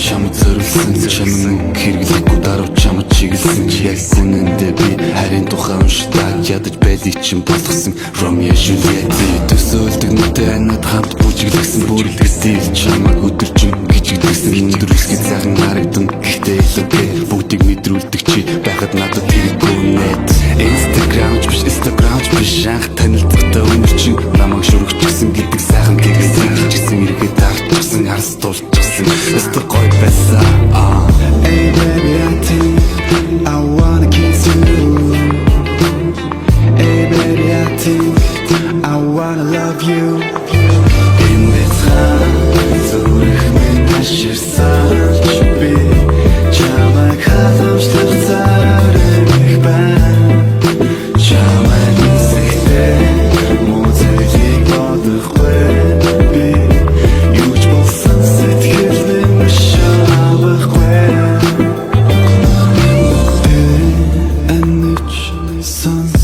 Чамд зориулсан чамд хэрэглэхгүй дараа чамд чиглэсэн яг үнэндээ би харин тухай уншдаг ядаж байдгийг чинь болгосон Ромео Жюльет төсөөлдөг нүдтэй анад хамт бүжиглэсэн бүрэлдэх стил чамаг өдөржин гिचгдсэн өндөр үсгээ цагаан харагдан гэхдээ илүүгээ бүгдийг мэдрүүлдэг чи байхад надад хэрэггүй нет Instagram биш анх танилцахтаа өнөр чин намайг шүргчихсэн гэдэг сайхан гэгсэн иргэд дарчихсан харс дуулчихсан өстө гой байсан Hey baby I think I wanna kiss you Hey baby I think I wanna love you Энэ бяцхан зүрх минь аширсан ч би чамайг халамжлах зарах байна чамайг эсэхтэй музейг бодохгүй би юу ч болсон сэтгэлдээ шавахгүй And it's sun